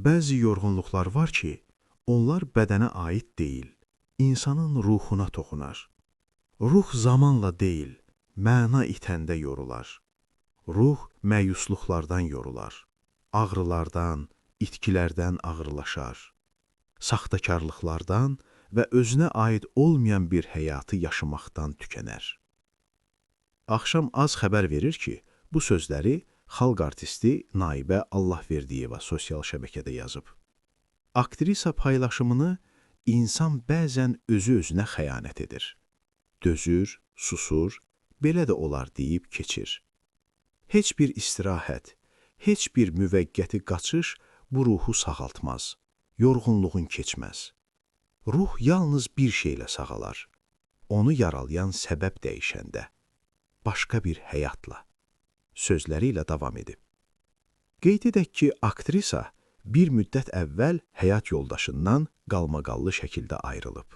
Bəzi yorğunluqlar var ki, onlar bədənə aid deyil, insanın ruhuna toxunar. Ruh zamanla deyil, məna itəndə yorular. Ruh məyusluqlardan yorular, ağrılardan, itkilərdən ağırlaşar, saxtakarlıqlardan və özünə aid olmayan bir həyatı yaşamaqdan tükənər. Axşam az xəbər verir ki, bu sözləri xalq artisti Naibə Allahverdiyeva sosial şəbəkədə yazıb. Aktrisa paylaşımını insan bəzən özü-özünə xəyanət edir. Dözür, susur, belə də olar deyib keçir. Heç bir istirahət, heç bir müvəqqəti qaçış bu ruhu sağaltmaz, yorğunluğun keçməz. Ruh yalnız bir şeylə sağalar, onu yaralayan səbəb dəyişəndə, başqa bir həyatla. Sözləri ilə davam edib. Qeyd edək ki, aktrisa bir müddət əvvəl həyat yoldaşından qalmaqallı şəkildə ayrılıb.